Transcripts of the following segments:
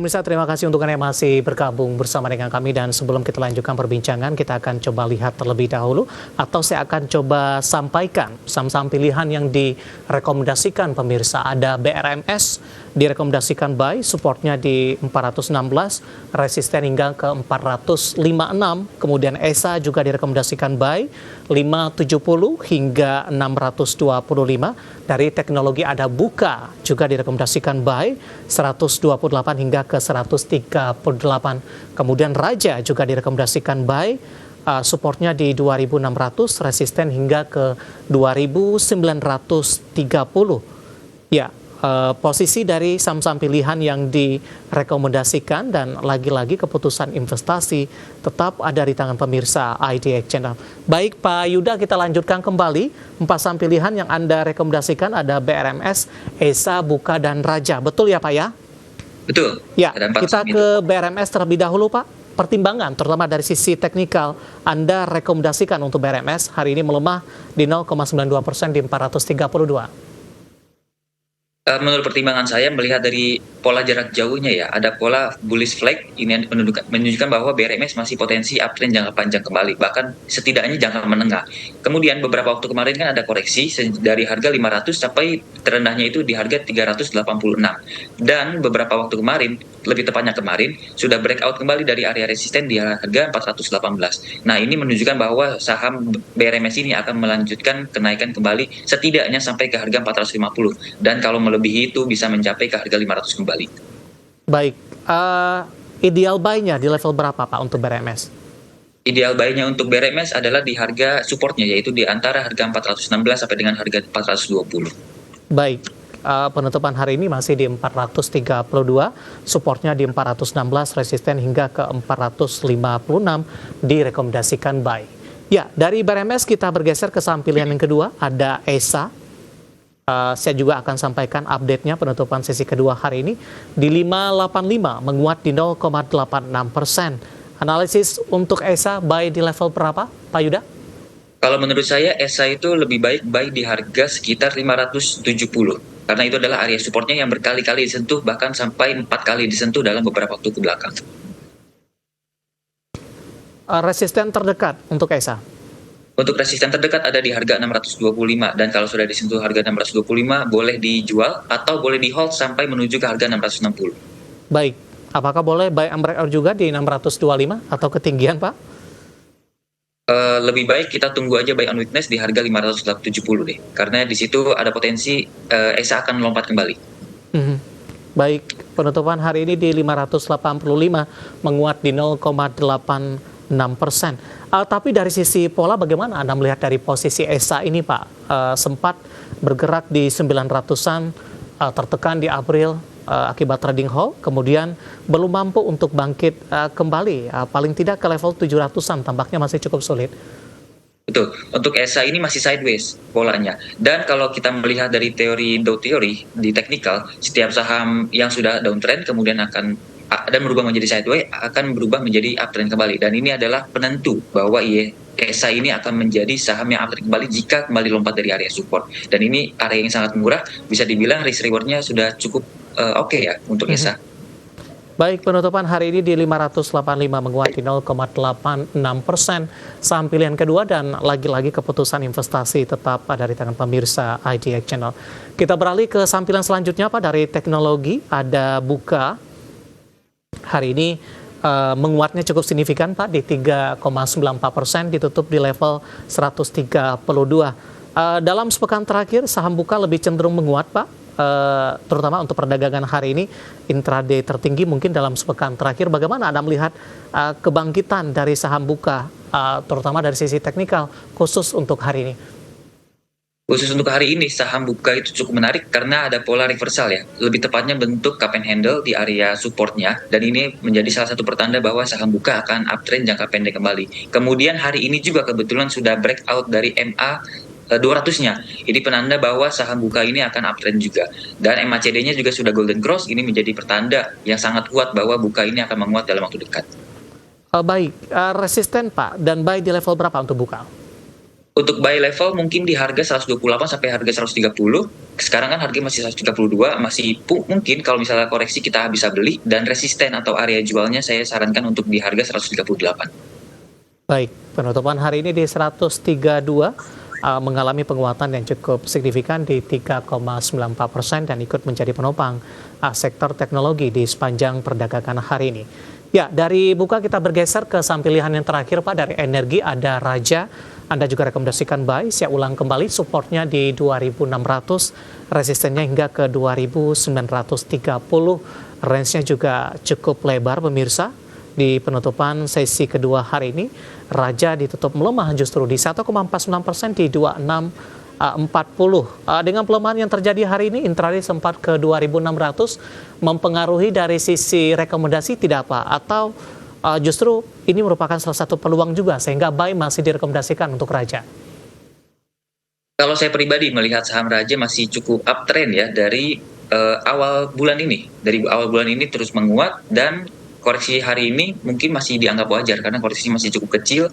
pemirsa, terima kasih untuk Anda yang masih bergabung bersama dengan kami. Dan sebelum kita lanjutkan perbincangan, kita akan coba lihat terlebih dahulu, atau saya akan coba sampaikan saham-saham pilihan yang direkomendasikan pemirsa. Ada BRMS, direkomendasikan buy, supportnya di 416, resisten hingga ke 456. Kemudian ESA juga direkomendasikan buy, 570 hingga 625. Dari teknologi ada Buka, juga direkomendasikan buy, 128 hingga ke 138. Kemudian Raja juga direkomendasikan buy, supportnya di 2.600, resisten hingga ke 2.930. Ya, posisi dari saham-saham pilihan yang direkomendasikan dan lagi-lagi keputusan investasi tetap ada di tangan pemirsa IDX Channel. Baik Pak Yuda, kita lanjutkan kembali. 4 saham pilihan yang Anda rekomendasikan ada BRMS, ESA, Buka, dan Raja. Betul ya Pak ya? Betul. Ya, kita ke BRMS terlebih dahulu Pak. Pertimbangan terutama dari sisi teknikal, Anda rekomendasikan untuk BRMS hari ini melemah di 0,92% di 432. Menurut pertimbangan saya melihat dari pola jarak jauhnya ya, ada pola bullish flag ini menunjukkan bahwa BRMS masih potensi uptrend jangka panjang kembali, bahkan setidaknya jangka menengah. Kemudian beberapa waktu kemarin kan ada koreksi dari harga 500 sampai terendahnya itu di harga 386. Dan beberapa waktu kemarin, lebih tepatnya kemarin, sudah breakout kembali dari area resisten di harga 418. Nah, ini menunjukkan bahwa saham BRMS ini akan melanjutkan kenaikan kembali setidaknya sampai ke harga 450. Dan kalau melebihi itu bisa mencapai ke harga 500 kembali. Baik, ideal buy-nya di level berapa Pak untuk BRMS? Ideal buy-nya untuk BRMS adalah di harga supportnya, yaitu di antara harga 416 sampai dengan harga 420. Baik, penutupan hari ini masih di 432, supportnya di 416, resisten hingga ke 456, direkomendasikan buy. Ya, dari BRMS kita bergeser ke saham pilihan yang kedua, ada ESA. Saya juga akan sampaikan update-nya penutupan sesi kedua hari ini di 585, menguat di 0,86%. Analisis untuk ESA buy di level berapa, Pak Yuda? Kalau menurut saya ESA itu lebih baik buy di harga sekitar 570. Karena itu adalah area supportnya yang berkali-kali disentuh, bahkan sampai 4 kali disentuh dalam beberapa waktu ke belakang. Resisten terdekat untuk ESA? Untuk resisten terdekat ada di harga 625, dan kalau sudah disentuh harga 625 boleh dijual atau boleh di hold sampai menuju ke harga 660. Baik, apakah boleh buy and breakout juga di 625 atau ketinggian Pak? Lebih baik kita tunggu aja buy on weakness di harga 570 deh, karena di situ ada potensi ESA akan melompat kembali. Baik, penutupan hari ini di 585, menguat di 0,86%. Tapi dari sisi pola bagaimana Anda melihat dari posisi ESA ini Pak? Sempat bergerak di 900-an, tertekan di April akibat trading halt, kemudian belum mampu untuk bangkit kembali, paling tidak ke level 700-an, tampaknya masih cukup sulit. Betul, untuk ESA ini masih sideways polanya. Dan kalau kita melihat dari teori Dow Theory di teknikal, setiap saham yang sudah downtrend kemudian akan dan berubah menjadi sideways akan berubah menjadi uptrend kembali. Dan ini adalah penentu bahwa ESA ini akan menjadi saham yang uptrend kembali jika kembali lompat dari area support. Dan ini area yang sangat murah, bisa dibilang risk rewardnya sudah cukup oke ya untuk ESA. Baik, penutupan hari ini di 585, menguat di 0,86%. Saham pilihan kedua dan lagi-lagi keputusan investasi tetap ada di tangan pemirsa IDX Channel. Kita beralih ke saham pilihan selanjutnya Pak, dari teknologi ada Buka. Hari ini menguatnya cukup signifikan Pak, di 3,94%, ditutup di level 132. Dalam sepekan terakhir saham Buka lebih cenderung menguat Pak. Terutama untuk perdagangan hari ini, intraday tertinggi mungkin dalam sepekan terakhir. Bagaimana Anda melihat kebangkitan dari saham Buka, terutama dari sisi teknikal, khusus untuk hari ini? Khusus untuk hari ini, saham Buka itu cukup menarik karena ada pola reversal ya. Lebih tepatnya bentuk cup and handle di area supportnya. Dan ini menjadi salah satu pertanda bahwa saham Buka akan uptrend jangka pendek kembali. Kemudian hari ini juga kebetulan sudah breakout dari MA 200-nya. Ini penanda bahwa saham Buka ini akan uptrend juga. Dan MACD-nya juga sudah golden cross, ini menjadi pertanda yang sangat kuat bahwa Buka ini akan menguat dalam waktu dekat. Baik, resisten Pak, dan buy di level berapa untuk Buka? Untuk buy level mungkin di harga 128 sampai harga 130. Sekarang kan harga masih 132, masih mungkin kalau misalnya koreksi kita bisa beli, dan resisten atau area jualnya saya sarankan untuk di harga 138. Baik, penutupan hari ini di 132 mengalami penguatan yang cukup signifikan di 3,94% dan ikut menjadi penopang sektor teknologi di sepanjang perdagangan hari ini. Ya, dari buka kita bergeser ke saham pilihan yang terakhir Pak, dari energi ada Raja. Anda juga rekomendasikan buy, saya ulang kembali supportnya di 2.600, resistennya hingga ke 2.930, range-nya juga cukup lebar pemirsa. Di penutupan sesi kedua hari ini, Raja ditutup melemah justru di 1,49% di 2640. Dengan pelemahan yang terjadi hari ini, intraday sempat ke 2.600, mempengaruhi dari sisi rekomendasi tidak Pak? Atau justru ini merupakan salah satu peluang juga sehingga buy masih direkomendasikan untuk Raja? Kalau saya pribadi melihat saham Raja masih cukup uptrend ya dari awal bulan ini. Dari awal bulan ini terus menguat, dan koreksi hari ini mungkin masih dianggap wajar karena koreksinya masih cukup kecil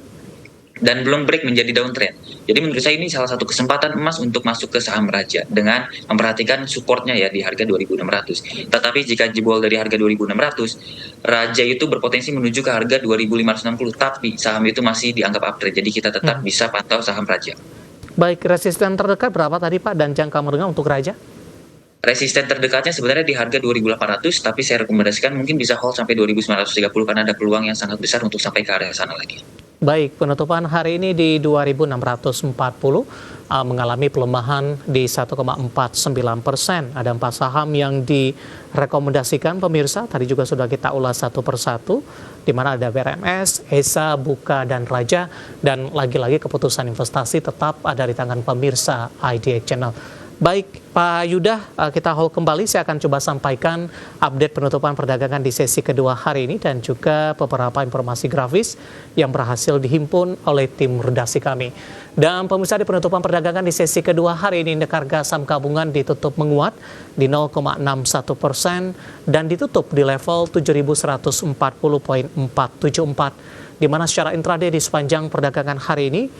dan belum break menjadi downtrend. Jadi menurut saya ini salah satu kesempatan emas untuk masuk ke saham Raja dengan memperhatikan supportnya ya di harga 2.600. Tetapi jika jebol dari harga 2.600, Raja itu berpotensi menuju ke harga 2.560, tapi saham itu masih dianggap uptrend. Jadi kita tetap bisa pantau saham Raja. Baik, resisten terdekat berapa tadi Pak dan jangka menengah untuk Raja? Resisten terdekatnya sebenarnya di harga 2.800, tapi saya rekomendasikan mungkin bisa hold sampai 2.930 karena ada peluang yang sangat besar untuk sampai ke area sana lagi. Baik, penutupan hari ini di 2.640 mengalami pelemahan di 1,49%. Ada 4 saham yang direkomendasikan pemirsa, tadi juga sudah kita ulas satu persatu, di mana ada BRMS, ESA, Buka, dan Raja, dan lagi-lagi keputusan investasi tetap ada di tangan pemirsa IDX Channel. Baik, Pak Yuda, kita hold kembali. Saya akan coba sampaikan update penutupan perdagangan di sesi kedua hari ini dan juga beberapa informasi grafis yang berhasil dihimpun oleh tim redaksi kami. Dan pemirsa, di penutupan perdagangan di sesi kedua hari ini, indeks harga saham gabungan ditutup menguat di 0,61% dan ditutup di level 7.140,474, di mana secara intraday di sepanjang perdagangan hari ini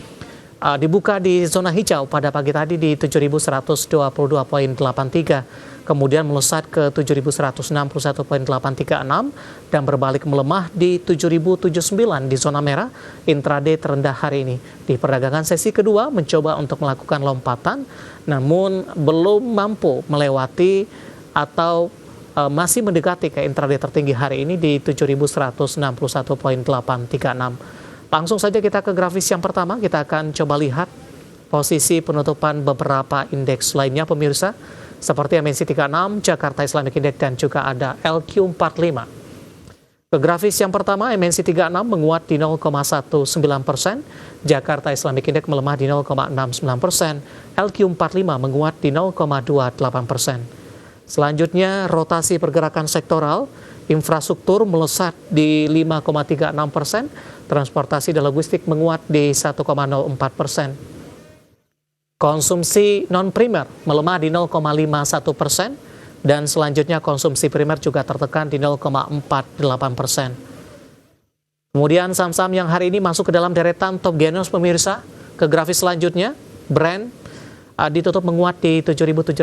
dibuka di zona hijau pada pagi tadi di 7.122,83, kemudian melesat ke 7.161,836 dan berbalik melemah di 7.079 di zona merah. Intraday terendah hari ini. Di perdagangan sesi kedua mencoba untuk melakukan lompatan, namun belum mampu melewati atau masih mendekati ke intraday tertinggi hari ini di 7.161,836. Langsung saja kita ke grafis yang pertama, kita akan coba lihat posisi penutupan beberapa indeks lainnya pemirsa, seperti MNC 36, Jakarta Islamic Index, dan juga ada LQ45. Ke grafis yang pertama, MNC 36 menguat di 0,19%, Jakarta Islamic Index melemah di 0,69%, LQ45 menguat di 0,28%. Selanjutnya, rotasi pergerakan sektoral, infrastruktur melesat di 5,36%, transportasi dan logistik menguat di 1,04%. Konsumsi non-primer melemah di 0,51%, dan selanjutnya konsumsi primer juga tertekan di 0,48%. Kemudian saham-saham yang hari ini masuk ke dalam deretan top gainers pemirsa, ke grafis selanjutnya, Brand ditutup menguat di 7.750,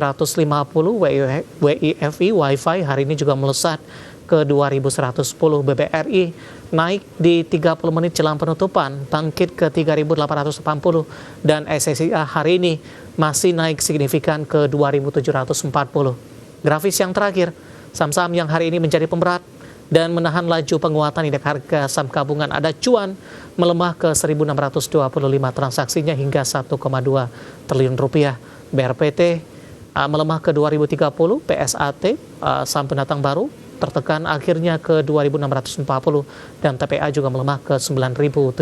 WIFI, Wi-Fi hari ini juga melesat ke 2.110, BBRI naik di 30 menit jelang penutupan, bangkit ke 3.880, dan SSIA hari ini masih naik signifikan ke 2.740. Grafis yang terakhir, saham-saham yang hari ini menjadi pemberat dan menahan laju penguatan indeks harga saham gabungan ada Cuan melemah ke 1.625 transaksinya hingga 1,2 triliun rupiah. BRPT melemah ke 2030, PSAT saham pendatang baru tertekan akhirnya ke 2.640, dan TPA juga melemah ke 9.750.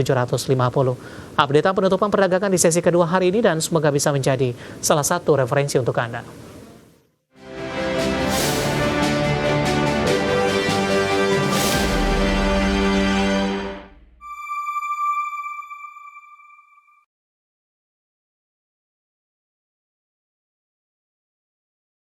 Updatean penutupan perdagangan di sesi kedua hari ini dan semoga bisa menjadi salah satu referensi untuk Anda.